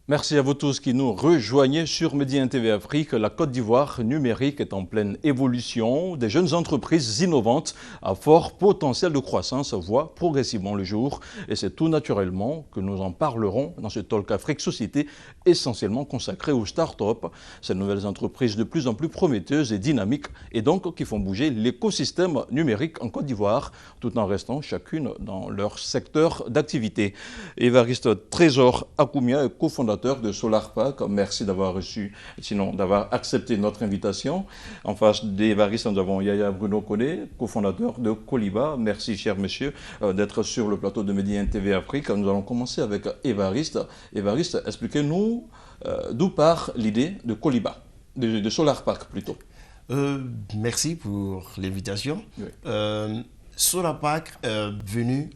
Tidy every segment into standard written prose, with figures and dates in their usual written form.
Merci à vous tous qui nous rejoignez sur Média TV Afrique. La Côte d'Ivoire numérique est en pleine évolution. Des jeunes entreprises innovantes à fort potentiel de croissance voient progressivement le jour. Et c'est tout naturellement que nous en parlerons dans ce Talk Afrique Société essentiellement consacré aux start-up. Ces nouvelles entreprises de plus en plus prometteuses et dynamiques et donc qui font bouger l'écosystème numérique en Côte d'Ivoire tout en restant chacune dans leur secteur d'activité. Évariste Trésor Akoumia est cofondateur de SolarPack. Merci d'avoir d'avoir accepté notre invitation. En face d'Évariste, nous avons Yaya Bruno Koné, cofondateur de Koliba. Merci, cher monsieur, d'être sur le plateau de Média TV Afrique. Nous allons commencer avec Évariste. Évariste, expliquez-nous d'où part l'idée de Koliba, de SolarPack plutôt. Merci pour l'invitation. Oui. SolarPack est venu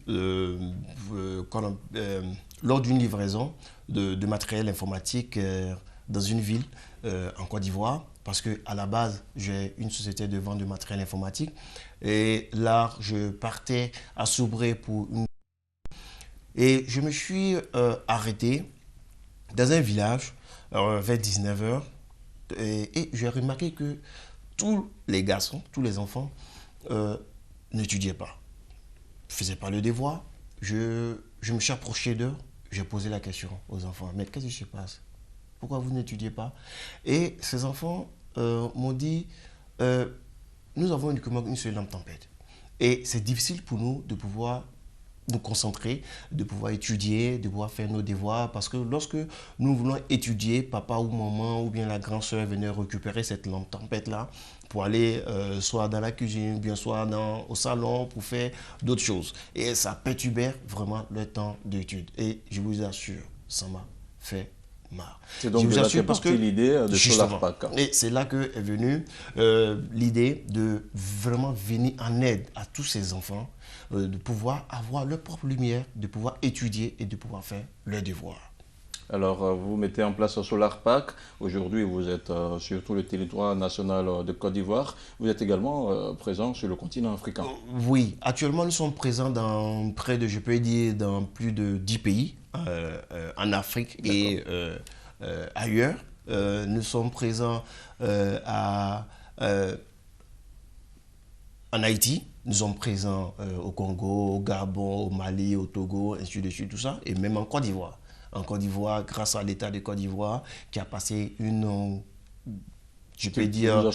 lors d'une livraison de matériel informatique dans une ville en Côte d'Ivoire, parce qu'à la base, j'ai une société de vente de matériel informatique. Et là, je partais à Soubré pour une... Et je me suis arrêté dans un village vers 19h et j'ai remarqué que tous les garçons, tous les enfants n'étudiaient pas, ne faisaient pas le devoir. Je me suis approché d'eux, j'ai posé la question aux enfants, mais qu'est-ce qui se passe? Pourquoi vous n'étudiez pas? Et ces enfants m'ont dit, nous avons uniquement une seule lampe tempête. Et c'est difficile pour nous de pouvoir nous concentrer, de pouvoir étudier, de pouvoir faire nos devoirs, parce que lorsque nous voulons étudier, papa ou maman ou bien la grande sœur venait récupérer cette lampe tempête-là pour aller soit dans la cuisine, ou bien soit au salon pour faire d'autres choses. Et ça perturbait vraiment le temps d'étude. Et je vous assure, ça m'a fait marre. C'est donc de là qu'est partie l'idée de SolarPack. Et c'est là que est venue l'idée de vraiment venir en aide à tous ces enfants, de pouvoir avoir leur propre lumière, de pouvoir étudier et de pouvoir faire leurs devoirs. Alors, vous mettez en place SolarPack. Aujourd'hui, vous êtes sur tout le territoire national de Côte d'Ivoire. Vous êtes également présent sur le continent africain. Oui, actuellement, nous sommes présents dans près de, je peux dire, dans plus de 10 pays en Afrique et ailleurs. Nous sommes présents en Haïti. Nous sommes présents au Congo, au Gabon, au Mali, au Togo, ainsi de suite, tout ça, et même en Côte d'Ivoire. En Côte d'Ivoire, grâce à l'État de Côte d'Ivoire, qui a passé une, je peux dire,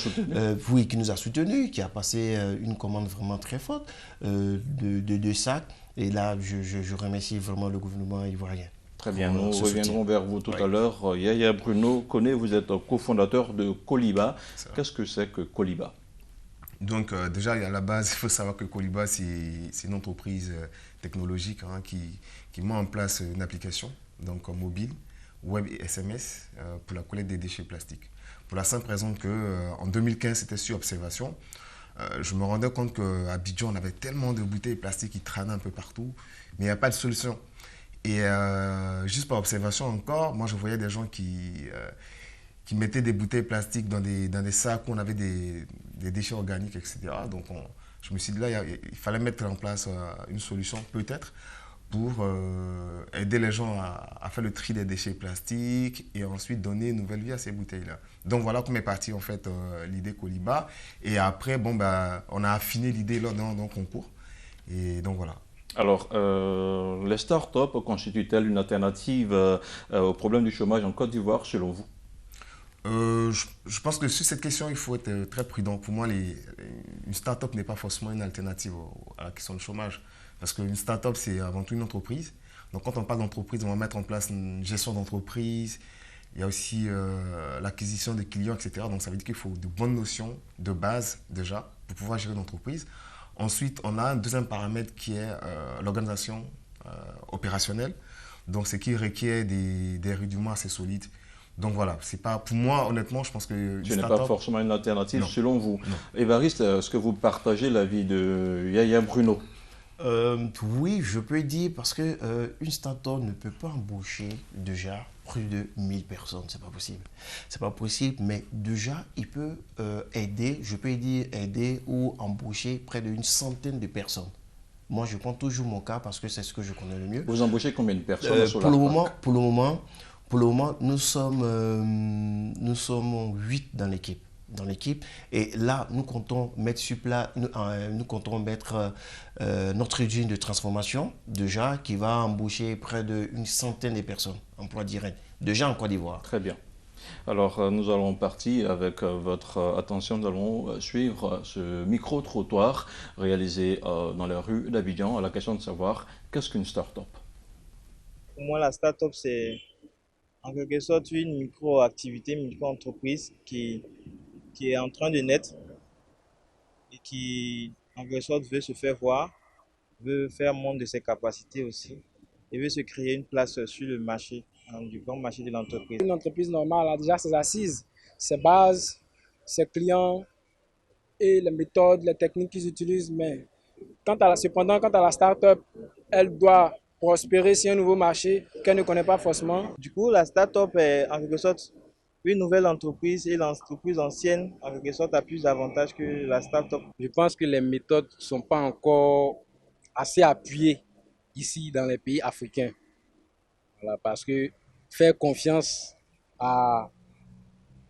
oui, qui nous a soutenus, qui a passé une commande vraiment très forte de sacs. Et là, je remercie vraiment le gouvernement ivoirien. Très bien, nous reviendrons vers vous tout à l'heure. Yaya Bruno Koné, vous êtes cofondateur de Koliba. Qu'est-ce que c'est que Koliba? Donc déjà, à la base, il faut savoir que Koliba, c'est une entreprise technologique qui met en place une application donc mobile, web et SMS pour la collecte des déchets plastiques. Pour la simple raison qu'en 2015, c'était sur observation. Je me rendais compte qu'à Abidjan, on avait tellement de bouteilles plastiques qui traînaient un peu partout, mais il n'y a pas de solution. Et juste par observation encore, moi je voyais des gens qui mettaient des bouteilles plastiques dans des sacs où on avait des déchets organiques, etc. Donc je me suis dit là, il fallait mettre en place une solution peut-être pour aider les gens à faire le tri des déchets plastiques et ensuite donner une nouvelle vie à ces bouteilles-là. Donc voilà comment est partie en fait l'idée Koliba. Et après, bon, on a affiné l'idée lors d'un concours. Et donc voilà. Alors, les startups constituent-elles une alternative au problème du chômage en Côte d'Ivoire selon vous? Je pense que sur cette question, il faut être très prudent. Pour moi, une start-up n'est pas forcément une alternative à la question du chômage. Parce qu'une start-up, c'est avant tout une entreprise. Donc quand on parle d'entreprise, on va mettre en place une gestion d'entreprise. Il y a aussi l'acquisition de clients, etc. Donc ça veut dire qu'il faut de bonnes notions de base déjà pour pouvoir gérer une entreprise. Ensuite, on a un deuxième paramètre qui est l'organisation opérationnelle. Donc ce qui requiert des rudiments assez solides. Donc voilà, c'est pas, pour moi, honnêtement, je pense que... Ce n'est pas forcément une alternative non. selon vous. Non. Évariste, est-ce que vous partagez l'avis de Yaya Bruno? Oui, je peux dire parce que une start-up ne peut pas embaucher déjà plus de 1000 personnes, c'est pas possible. C'est pas possible, mais déjà, il peut aider, je peux dire aider ou embaucher près d'une centaine de personnes. Moi, je prends toujours mon cas parce que c'est ce que je connais le mieux. Vous embauchez combien de personnes pour le moment, Pour le moment, nous sommes 8 dans l'équipe. Et là, nous comptons mettre sur place, nous comptons mettre notre usine de transformation, déjà, qui va embaucher près d'une centaine de personnes, emploi direct, déjà en Côte d'Ivoire. Très bien. Alors, nous allons partir avec votre attention. Nous allons suivre ce micro-trottoir réalisé dans la rue d'Abidjan à la question de savoir qu'est-ce qu'une start-up. Pour moi, la start-up, c'est en quelque sorte une micro-activité, micro-entreprise qui est en train de naître et qui, en quelque sorte, veut se faire voir, veut faire montre de ses capacités aussi et veut se créer une place sur le marché, du grand marché de l'entreprise. Une entreprise normale a déjà ses assises, ses bases, ses clients et les méthodes, les techniques qu'ils utilisent. Mais cependant, quant à la start-up, elle doit prospérer sur un nouveau marché qu'elle ne connaît pas forcément. Du coup, la start-up est en quelque sorte une nouvelle entreprise et l'entreprise ancienne, en quelque sorte, a plus d'avantages que la start-up. Je pense que les méthodes ne sont pas encore assez appuyées ici dans les pays africains. Voilà, parce que faire confiance à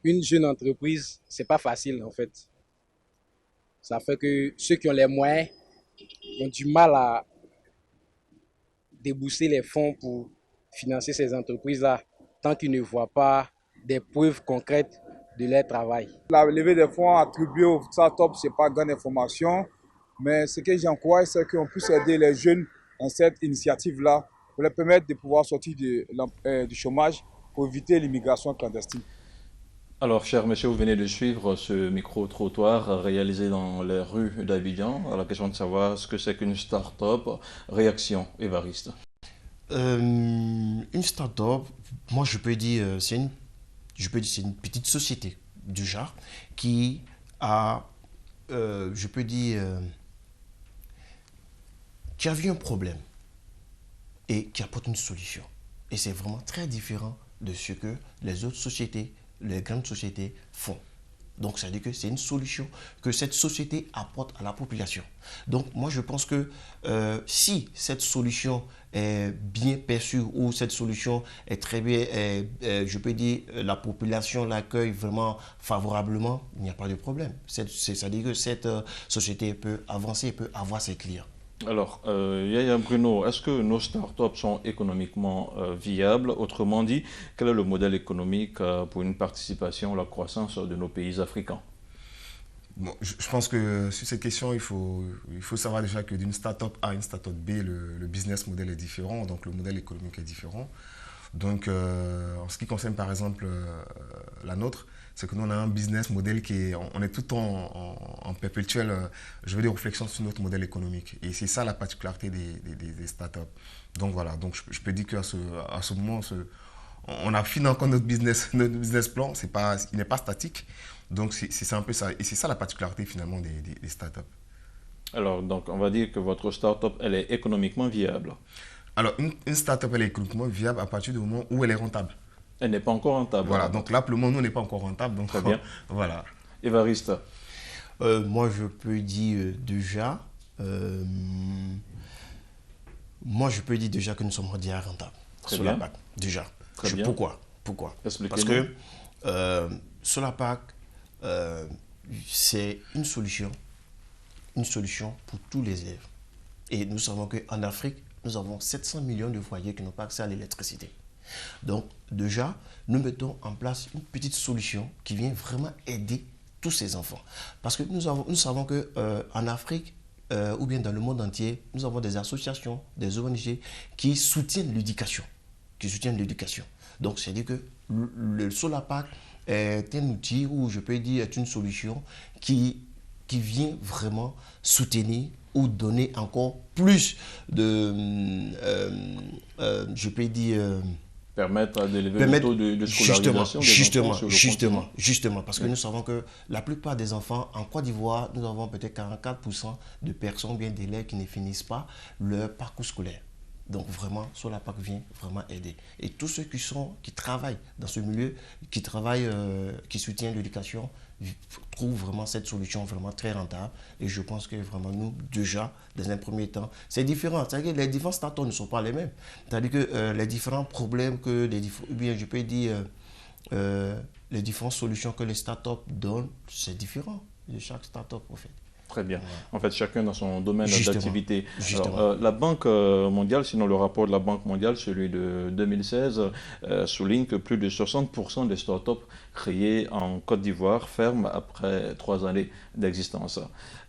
une jeune entreprise, c'est pas facile en fait. Ça fait que ceux qui ont les moyens ont du mal à débourser les fonds pour financer ces entreprises-là tant qu'ils ne voient pas des preuves concrètes de leur travail. La levée des fonds attribués aux startups, ce n'est pas grande information, mais ce que j'encourage, c'est qu'on puisse aider les jeunes dans cette initiative-là pour leur permettre de pouvoir sortir du chômage pour éviter l'immigration clandestine. Alors, cher monsieur, vous venez de suivre ce micro-trottoir réalisé dans les rues d'Abidjan à la question de savoir ce que c'est qu'une start-up. Réaction, Évariste. Une start-up, moi je peux dire, c'est une petite société du genre qui a, qui a vu un problème et qui apporte une solution. Et c'est vraiment très différent de ce que les autres sociétés, les grandes sociétés font. Donc, ça veut dire que c'est une solution que cette société apporte à la population. Donc, moi, je pense que si cette solution est bien perçue ou cette solution est très bien, je peux dire, la population l'accueille vraiment favorablement, il n'y a pas de problème. C'est-à-dire que cette société peut avancer, peut avoir ses clients. Alors, Yaya Bruno, est-ce que nos startups sont économiquement viables? Autrement dit, quel est le modèle économique pour une participation à la croissance de nos pays africains? Bon, je pense que sur cette question, il faut savoir déjà que d'une start-up A à une start-up B, le business model est différent, donc le modèle économique est différent. Donc, en ce qui concerne par exemple la nôtre, c'est que nous on a un business model on est tout en perpétuelle, je veux dire, réflexion sur notre modèle économique. Et c'est ça la particularité des startups. Donc voilà, donc je peux dire qu'à ce moment, on affine encore notre business plan, il n'est pas statique. Donc c'est un peu ça. Et c'est ça la particularité finalement des startups. Alors, donc on va dire que votre startup, elle est économiquement viable. Alors, une startup, elle est économiquement viable à partir du moment où elle est rentable. Elle n'est pas encore rentable. Voilà, donc là, pour le moment, nous, on n'est pas encore rentable. Donc, très bien. Voilà. Évariste. Moi, je peux dire déjà, que nous sommes déjà rentables sur la PAC. Déjà. Très bien. Pourquoi? Parce que sur la PAC, c'est une solution pour tous les élèves. Et nous savons qu'en Afrique, nous avons 700 millions de foyers qui n'ont pas accès à l'électricité. Donc déjà, nous mettons en place une petite solution qui vient vraiment aider tous ces enfants. Parce que nous savons qu'en Afrique, ou bien dans le monde entier, nous avons des associations, des ONG qui soutiennent l'éducation. Donc c'est-à-dire que le Solapac est un outil, ou je peux dire est une solution qui vient vraiment soutenir ou donner encore plus de, je peux dire... permettre d'élever le taux de scolarisation Justement, parce que nous savons que la plupart des enfants en Côte d'Ivoire, nous avons peut-être 44% de personnes, bien d'élèves qui ne finissent pas leur parcours scolaire. Donc vraiment, Solapac vient vraiment aider. Et tous ceux qui travaillent dans ce milieu, qui soutiennent l'éducation, trouvent vraiment cette solution vraiment très rentable. Et je pense que vraiment nous, déjà, dans un premier temps, c'est différent. C'est-à-dire que les différents startups ne sont pas les mêmes. C'est-à-dire que les différents problèmes que bien je peux dire, les différentes solutions que les startups donnent, c'est différent de chaque startup en fait. Très bien. En fait, chacun dans son domaine d'activité. La Banque mondiale, sinon le rapport de la Banque mondiale, celui de 2016, souligne que plus de 60% des startups créées en Côte d'Ivoire ferment après 3 années d'existence.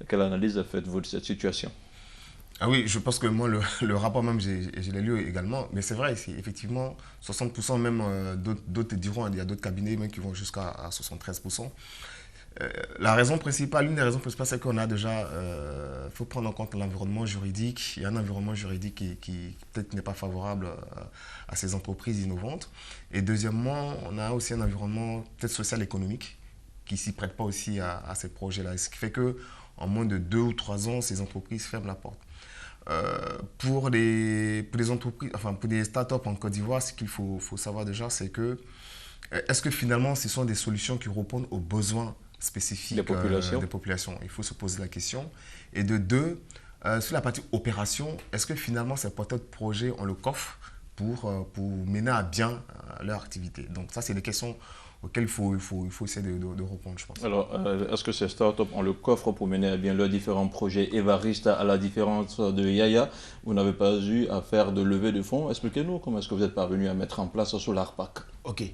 Quelle analyse faites-vous de cette situation? Ah oui, je pense que moi, le rapport même, je l'ai lu également. Mais c'est vrai, c'est effectivement 60%, même d'autres diront, il y a d'autres cabinets même qui vont jusqu'à 73%. La raison principale, l'une des raisons principales, c'est qu'on a déjà, faut prendre en compte l'environnement juridique. Il y a un environnement juridique qui peut-être n'est pas favorable à ces entreprises innovantes. Et deuxièmement, on a aussi un environnement peut-être social-économique qui ne s'y prête pas aussi à ces projets-là. Ce qui fait qu'en moins de 2 ou 3 ans, ces entreprises ferment la porte. Pour les entreprises, enfin pour des startups en Côte d'Ivoire, ce qu'il faut savoir déjà, c'est que est-ce que finalement ce sont des solutions qui répondent aux besoins spécifiques des populations? Il faut se poser la question. Et de deux, sur la partie opération, est-ce que finalement ces porteurs de projets ont le coffre pour mener à bien leur activité? Donc ça, c'est des questions auxquelles il faut essayer de répondre, je pense. Alors, est-ce que ces startups ont le coffre pour mener à bien leurs différents projets? Évariste, à la différence de Yaya, vous n'avez pas eu à faire de levée de fonds. Expliquez-nous comment est-ce que vous êtes parvenu à mettre en place SolarPack. Ok.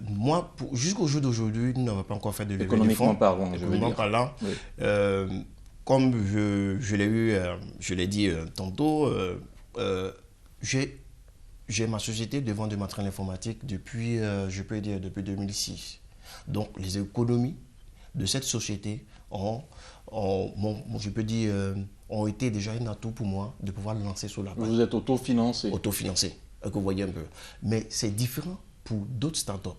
Moi, jusqu'au jour d'aujourd'hui, nous n'avons pas encore fait de levée de fonds. Économiquement parlant, je veux dire. Parlant, oui. Comme je l'ai dit tantôt, j'ai ma société de vente de matériel informatique depuis, je peux dire, depuis 2006. Donc, les économies de cette société je peux dire, ont été déjà un atout pour moi de pouvoir lancer SolarPack. Vous êtes autofinancé? Autofinancé, que vous voyez un peu. Mais c'est différent pour d'autres startups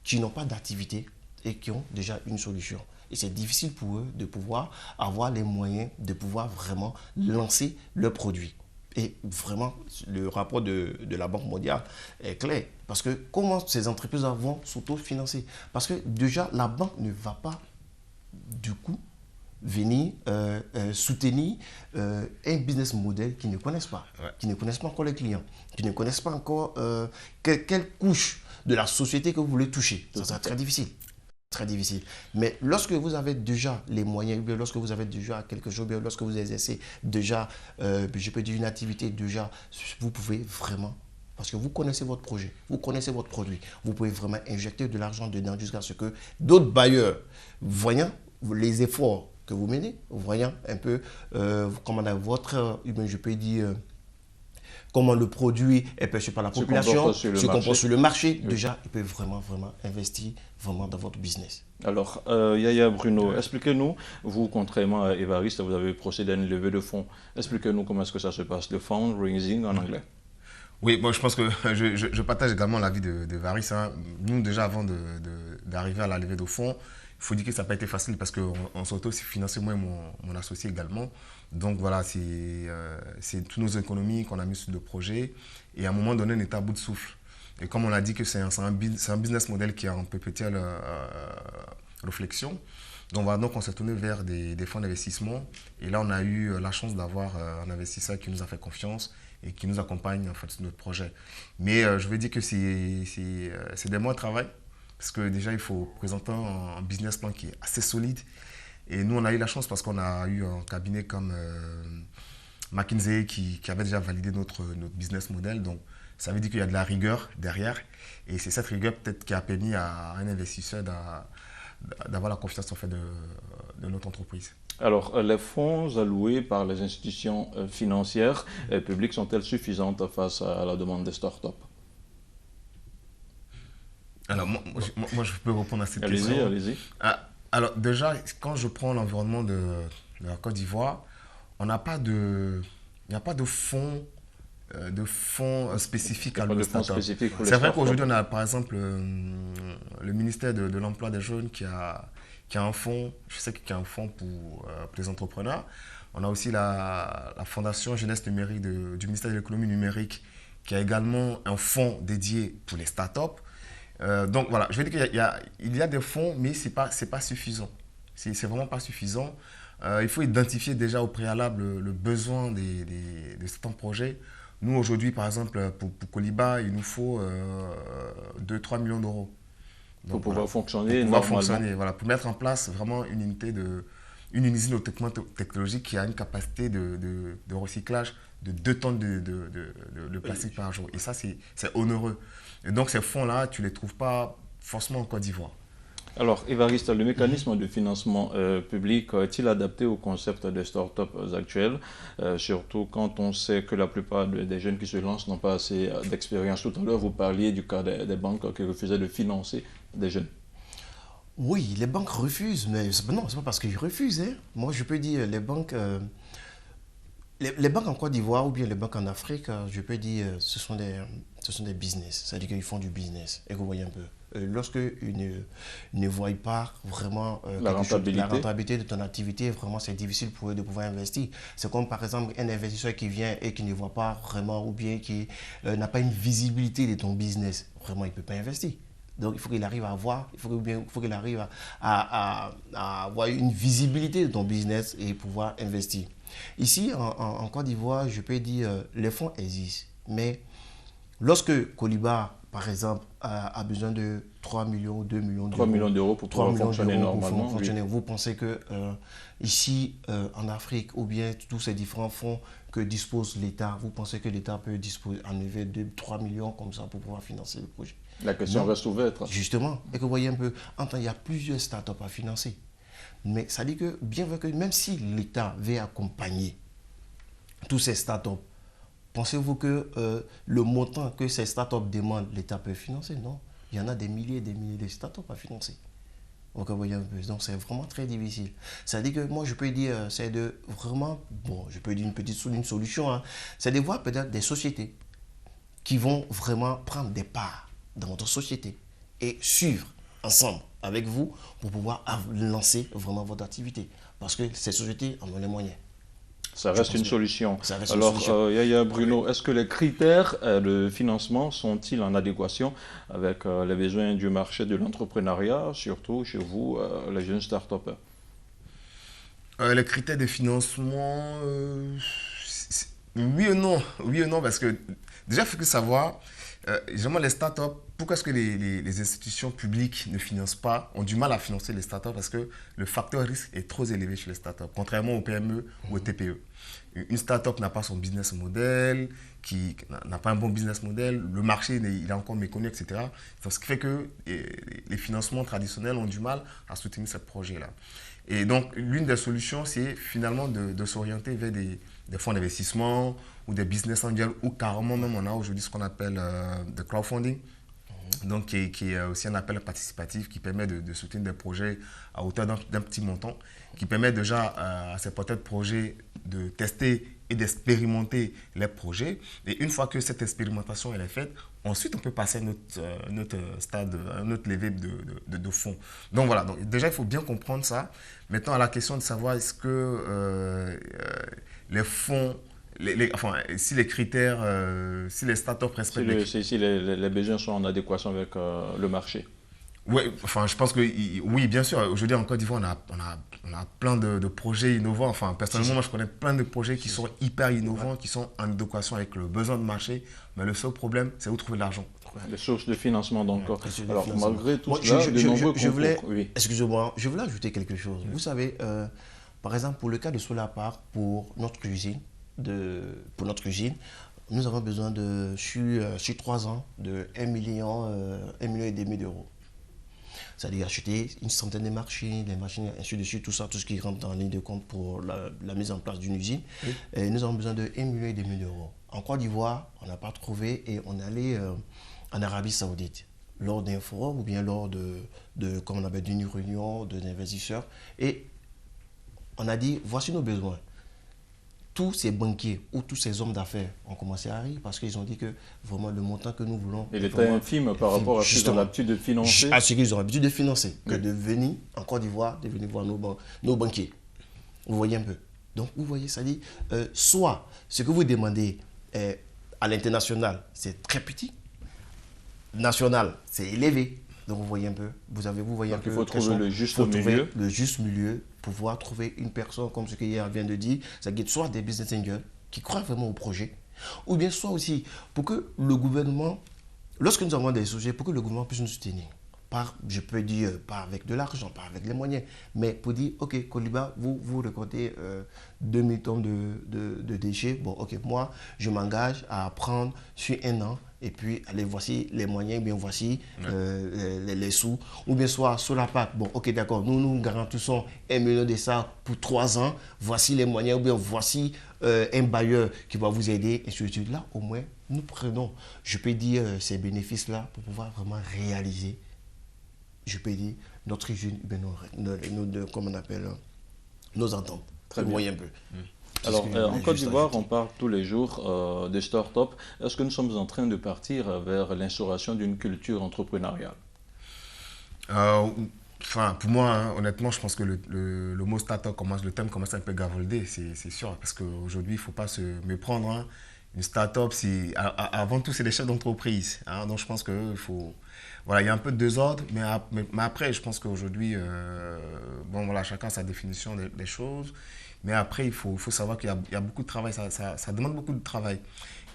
qui n'ont pas d'activité et qui ont déjà une solution. Et c'est difficile pour eux de pouvoir avoir les moyens de pouvoir vraiment lancer leur produit. Et vraiment, le rapport de la Banque mondiale est clair. Parce que comment ces entreprises vont s'autofinancer? Parce que déjà, la banque ne va pas, du coup, venir soutenir un business model qu'ils ne connaissent pas. Ouais. Qui ne connaissent pas encore les clients. Qui ne connaissent pas encore quelle couche de la société que vous voulez toucher. Ça sera très difficile. Très difficile. Mais lorsque vous avez déjà les moyens, lorsque vous avez déjà quelque chose, lorsque vous exercez déjà, je peux dire une activité, déjà, vous pouvez vraiment, parce que vous connaissez votre projet, vous connaissez votre produit, vous pouvez vraiment injecter de l'argent dedans jusqu'à ce que d'autres bailleurs, voyant les efforts que vous menez, voyant un peu comment votre, je peux dire, comment le produit est perçu par la population, se comporte sur le marché. Oui. Déjà, ils peuvent vraiment investir vraiment dans votre business. Alors, Yaya Bruno, expliquez-nous, vous, contrairement à Évariste, vous avez procédé à une levée de fonds. Expliquez-nous comment est-ce que ça se passe, le fundraising en anglais. Oui, moi je pense que je partage également l'avis d'Évariste. Hein. Nous, déjà, avant d'arriver à la levée de fonds, il faut dire que ça n'a pas été facile parce qu'on s'auto-finançait, moi et mon associé également. Donc voilà, c'est toutes nos économies qu'on a mis sur le projet. Et à un moment donné, on était à bout de souffle. Et comme on l'a dit que c'est un business model qui est en perpétuelle réflexion. Donc voilà, donc on s'est tourné vers des fonds d'investissement. Et là, on a eu la chance d'avoir un investisseur qui nous a fait confiance et qui nous accompagne en fait, sur notre projet. Mais je veux dire que c'est des mois de travail. Parce que déjà, il faut présenter un business plan qui est assez solide. Et nous, on a eu la chance parce qu'on a eu un cabinet comme McKinsey qui avait déjà validé notre business model. Donc, ça veut dire qu'il y a de la rigueur derrière. Et c'est cette rigueur peut-être qui a permis à un investisseur d'avoir la confiance en fait, de notre entreprise. Alors, les fonds alloués par les institutions financières publiques sont-elles suffisantes face à la demande des startups? Alors, moi, je peux répondre à cette question. Allez-y. Alors, déjà, quand je prends l'environnement de la Côte d'Ivoire, il n'y a pas de fonds spécifiques à l'ouest. C'est vrai qu'aujourd'hui, on a par exemple le ministère de l'Emploi des Jeunes qui a un fonds, je sais qu'il y a un fonds pour les entrepreneurs. On a aussi la Fondation Jeunesse Numérique du ministère de l'Économie numérique qui a également un fonds dédié pour les startups. Donc voilà, je veux dire qu'il y a des fonds, mais ce n'est pas suffisant. C'est vraiment pas suffisant. Il faut identifier déjà au préalable le besoin de certains projets. Nous, aujourd'hui, par exemple, pour Coliba, il nous faut 2-3 millions d'euros. Pour pouvoir fonctionner pour pouvoir normalement. fonctionner, voilà, pour mettre en place vraiment une usine technologique qui a une capacité de recyclage de 2 tonnes de plastique par jour. Et ça, c'est onéreux. Et donc, ces fonds-là, tu ne les trouves pas forcément en Côte d'Ivoire. Alors, Évariste, le mécanisme de financement public est-il adapté au concept des startups actuelles, surtout quand on sait que la plupart des jeunes qui se lancent n'ont pas assez d'expérience? Tout à l'heure, vous parliez du cas des banques qui refusaient de financer des jeunes. Oui, les banques refusent, mais non, c'est pas parce qu'ils refusent. Hein. Moi, je peux dire, les banques en Côte d'Ivoire ou bien les banques en Afrique, je peux dire, ce sont des business. C'est-à-dire qu'ils font du business. Et vous voyez un peu. Lorsqu'ils ne voient pas vraiment la rentabilité de ton activité, vraiment c'est difficile pour eux de pouvoir investir. C'est comme par exemple un investisseur qui vient et qui ne voit pas vraiment ou bien qui n'a pas une visibilité de ton business. Vraiment, il ne peut pas investir. Donc il faut qu'il arrive à avoir, il faut qu'il arrive à avoir une visibilité de ton business et pouvoir investir. Ici, en Côte d'Ivoire, je peux dire les fonds existent. Mais lorsque Coliba, par exemple, a besoin de 3 millions, 2 millions d'euros. 3 millions d'euros pour pouvoir fonctionner normalement. Oui. Vous pensez que ici, en Afrique, ou bien tous ces différents fonds que dispose l'État, vous pensez que l'État peut disposer en effet de 3 millions comme ça pour pouvoir financer le projet? La question reste ouverte. Justement. Et que vous voyez un peu, il y a plusieurs startups à financer. Mais ça dit que, bien vrai que même si l'État veut accompagner tous ces startups, pensez-vous que le montant que ces startups demandent, l'État peut financer? Non. Il y en a des milliers et des milliers de startups à financer. Donc, vous voyez un peu. Donc, c'est vraiment très difficile. Ça dit que moi, je peux dire, c'est de vraiment, bon, je peux dire une solution, hein, c'est de voir peut-être des sociétés qui vont vraiment prendre des parts dans votre société et suivre ensemble avec vous pour pouvoir lancer vraiment votre activité. Parce que ces sociétés en ont les moyens. Ça reste une solution. Alors, Yaya Bruno, est-ce que les critères de financement sont-ils en adéquation avec les besoins du marché de l'entrepreneuriat, surtout chez vous, les jeunes start-upers? Les critères de financement, oui et non, parce que déjà, il faut que savoir, généralement les startups, pourquoi est-ce que les institutions publiques ne financent pas, ont du mal à financer les startups? Parce que le facteur risque est trop élevé chez les startups, contrairement aux PME ou aux TPE. Une startup n'a pas son business model, n'a pas un bon business model, le marché il est encore méconnu, etc. Donc, ce qui fait que les financements traditionnels ont du mal à soutenir ce projet-là. Et donc, l'une des solutions, c'est finalement de s'orienter vers des fonds d'investissement ou des business angels, ou carrément même on a aujourd'hui ce qu'on appelle le crowdfunding, donc qui est aussi un appel participatif qui permet de soutenir des projets à hauteur d'un petit montant, qui permet déjà à ces porteurs de projets de tester et d'expérimenter les projets. Et une fois que cette expérimentation elle est faite, ensuite on peut passer à notre stade, à notre levée de fonds. Donc voilà, donc déjà il faut bien comprendre ça. Maintenant à la question de savoir est-ce que les fonds, si les critères, si les startups respectent... Si les besoins sont en adéquation avec le marché. Oui, je pense que oui, bien sûr. Aujourd'hui, en Côte d'Ivoire, on a plein de projets innovants. Personnellement, moi, je connais plein de projets qui sont hyper innovants, qui sont en adéquation avec le besoin de marché. Mais le seul problème, c'est où trouver l'argent. Les sources de financement, donc. Alors, malgré tout excusez-moi, je voulais ajouter quelque chose. Vous savez, par exemple, pour le cas de Solarpark, pour notre usine, nous avons besoin sur 3 ans de 1,5 million d'euros. C'est-à-dire acheter une centaine de machines, ainsi de suite, tout ça, tout ce qui rentre en ligne de compte pour la mise en place d'une usine. Oui. Et nous avons besoin de 1,5 million d'euros. En Côte d'Ivoire, on n'a pas trouvé et on est allé en Arabie Saoudite lors d'un forum ou bien lors comme on appelle, d'une réunion d'investisseurs. Et on a dit, voici nos besoins. Tous ces banquiers ou tous ces hommes d'affaires ont commencé à rire parce qu'ils ont dit que vraiment le montant que nous voulons... Il était infime par rapport à ce qu'ils ont l'habitude de financer. À ce qu'ils ont l'habitude de financer, que de venir en Côte d'Ivoire, de venir voir nos banquiers. Vous voyez un peu. Donc, vous voyez, ça dit, soit ce que vous demandez à l'international, c'est très petit, national, c'est élevé. Donc vous voyez un peu, vous voyez un peu. Il faut trouver le juste milieu. Le juste milieu, pouvoir trouver une personne comme ce qu'il vient de dire, c'est-à-dire soit des business angels qui croient vraiment au projet, ou bien soit aussi pour que le gouvernement, lorsque nous avons des sujets, pour que le gouvernement puisse nous soutenir. Je peux dire, pas avec de l'argent, pas avec les moyens, mais pour dire, ok, Koliba, vous récoltez 2000 tonnes de déchets. Bon, ok, moi, je m'engage à prendre sur un an, et puis, allez, voici les moyens, bien voici les sous, ou bien soit sur la PAC. Bon, ok, d'accord, nous garantissons 1 million de ça pour 3 ans, voici les moyens, ou bien voici un bailleur qui va vous aider, et sur là, au moins, nous prenons, je peux dire, ces bénéfices-là pour pouvoir vraiment réaliser, je peux dire, notre hygiène, comme on appelle, nos ententes. Très bien. Voyez un peu. Alors, en Côte d'Ivoire, on parle tous les jours des startups. Est-ce que nous sommes en train de partir vers l'instauration d'une culture entrepreneuriale? Enfin, pour moi, hein, honnêtement, je pense que le mot startup le thème commence un peu gavaudé, c'est sûr. Parce qu'aujourd'hui, il ne faut pas se méprendre. Hein. Une startup, avant tout, c'est des chefs d'entreprise. Hein, donc, je pense qu'il faut. Voilà, il y a un peu de désordre, mais après, je pense qu'aujourd'hui, bon, voilà, chacun a sa définition des choses. Mais après, il faut savoir qu'il y a beaucoup de travail, ça demande beaucoup de travail.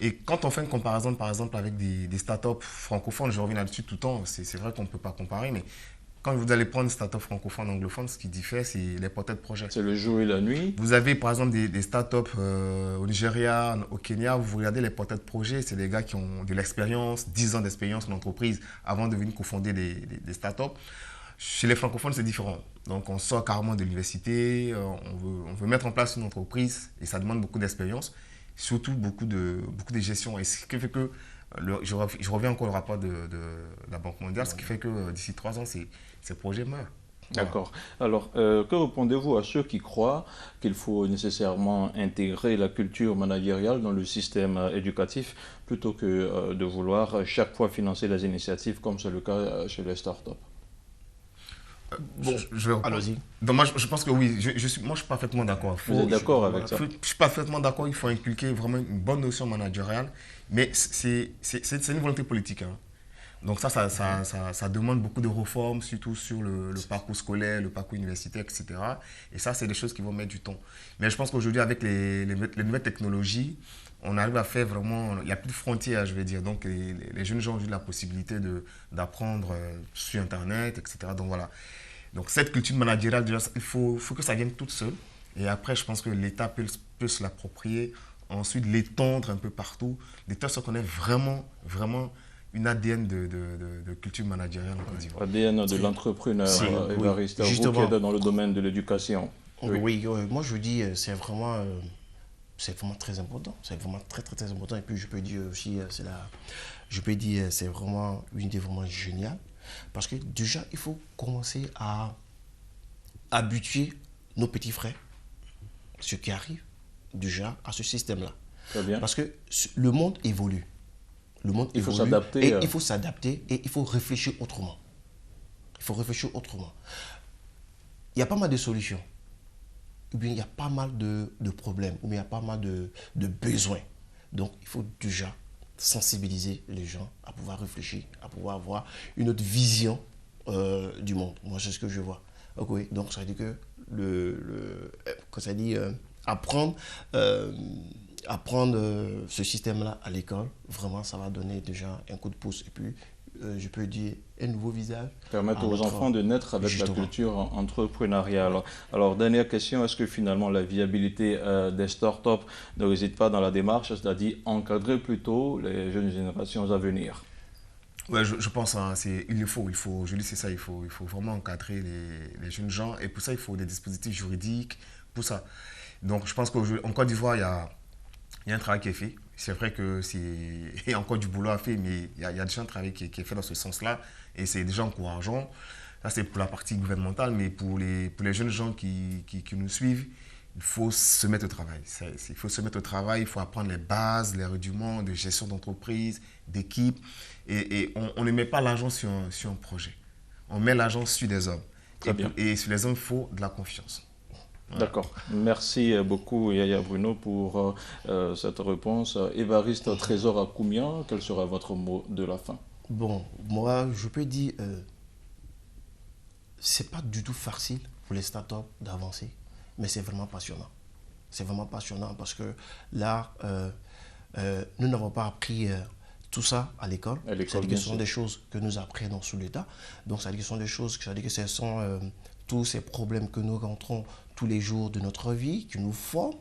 Et quand on fait une comparaison, par exemple, avec des startups francophones, je reviens là-dessus tout le temps, c'est vrai qu'on ne peut pas comparer, mais quand vous allez prendre une startup francophone, anglophone, ce qui diffère, c'est les porteurs de projet. C'est le jour et la nuit. Vous avez, par exemple, des startups au Nigeria, au Kenya, vous regardez les porteurs de projet, c'est des gars qui ont de l'expérience, 10 ans d'expérience en entreprise avant de venir cofonder des startups. Chez les francophones, c'est différent. Donc, on sort carrément de l'université, on veut mettre en place une entreprise et ça demande beaucoup d'expérience, surtout beaucoup de gestion. Et ce qui fait que, je reviens encore au rapport de la Banque mondiale, ce qui fait que d'ici 3 ans, ces projets meurent. D'accord. Alors, que répondez-vous à ceux qui croient qu'il faut nécessairement intégrer la culture managériale dans le système éducatif plutôt que de vouloir chaque fois financer les initiatives comme c'est le cas chez les startups? Bon, allons-y. Donc moi, je pense que oui, je suis parfaitement d'accord. Vous êtes d'accord avec ça? Je suis parfaitement d'accord, il faut inculquer vraiment une bonne notion managériale, mais c'est une volonté politique. Hein. Donc ça demande beaucoup de réformes, surtout sur le parcours scolaire, le parcours universitaire, etc. Et ça, c'est des choses qui vont mettre du temps. Mais je pense qu'aujourd'hui, avec les nouvelles technologies, on arrive à faire vraiment... Il n'y a plus de frontières, je vais dire. Donc, les jeunes gens ont eu la possibilité d'apprendre sur Internet, etc. Donc, voilà. Donc, cette culture managériale, il faut que ça vienne toute seule. Et après, je pense que l'État peut se l'approprier. Ensuite, l'étendre un peu partout. De telle sorte qu'on ait vraiment, vraiment une ADN de culture managériale en Côte d'Ivoire. ADN de l'entrepreneur, Évariste, vous qui êtes dans le domaine de l'éducation. Oui, moi je dis, c'est vraiment très important. C'est vraiment très, très, très important. Et puis, je peux dire aussi, c'est vraiment une idée vraiment géniale. Parce que déjà, il faut commencer à habituer nos petits frères, ceux qui arrivent déjà à ce système-là. Très bien. Parce que le monde évolue. Il faut s'adapter. Et il faut s'adapter et il faut réfléchir autrement. Il y a pas mal de solutions. Ou bien il y a pas mal de problèmes, ou bien il y a pas mal de besoins. Donc, il faut déjà sensibiliser les gens à pouvoir réfléchir, à pouvoir avoir une autre vision du monde. Moi, c'est ce que je vois. Okay. Donc, ça veut dire que quand ça dit apprendre ce système-là à l'école, vraiment, ça va donner déjà un coup de pouce. Et puis, je peux dire, un nouveau visage. Permettre aux enfants de naître avec la culture entrepreneuriale. Alors, dernière question, est-ce que finalement la viabilité des startups ne réside pas dans la démarche, c'est-à-dire encadrer plutôt les jeunes générations à venir? Ouais, je pense, hein, il faut, c'est ça, il faut vraiment encadrer les jeunes gens. Et pour ça, il faut des dispositifs juridiques, pour ça. Donc, je pense qu'en Côte d'Ivoire, il y a un travail qui est fait. C'est vrai qu'il y a encore du boulot à faire, mais il y a déjà un travail qui est fait dans ce sens-là et c'est déjà encourageant. Ça, c'est pour la partie gouvernementale, mais pour les jeunes gens qui nous suivent, il faut se mettre au travail. Il faut se mettre au travail, il faut apprendre les bases, les rudiments de gestion d'entreprise, d'équipe. Et on ne met pas l'argent sur un projet. On met l'argent sur des hommes. Et sur les hommes, il faut de la confiance. D'accord. Merci beaucoup Yaya Bruno pour cette réponse. Évariste Trésor Akoumia, quel sera votre mot de la fin? Bon, moi, je peux dire, c'est pas du tout facile pour les startups d'avancer, mais c'est vraiment passionnant. C'est vraiment passionnant parce que là, nous n'avons pas appris tout ça à l'école. C'est-à-dire que ce sont des choses que nous apprenons sous l'État. Donc, c'est-à-dire que ce sont des choses, c'est-à-dire que ce sont tous ces problèmes que nous rencontrons tous les jours de notre vie, qui nous forment.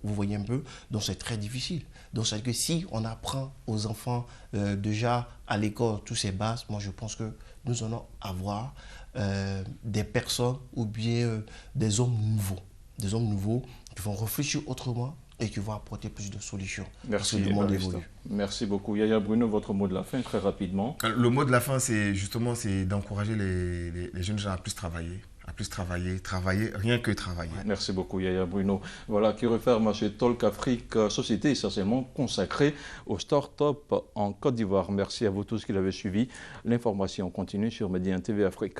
Vous voyez un peu, donc c'est très difficile. Donc c'est-à-dire que si on apprend aux enfants déjà à l'école tous ces bases, moi je pense que nous allons avoir des personnes ou bien des hommes nouveaux qui vont réfléchir autrement et qui vont apporter plus de solutions. Merci, parce que le monde évolue. Merci beaucoup. Yaya Bruno, votre mot de la fin, très rapidement. Le mot de la fin, c'est justement d'encourager les jeunes gens à plus travailler. Travailler, rien que travailler. Merci beaucoup Yaya Bruno. Voilà qui referme ce Talk Afrique, société essentiellement consacrée aux start-up en Côte d'Ivoire. Merci à vous tous qui l'avez suivi. L'information continue sur Média TV Afrique.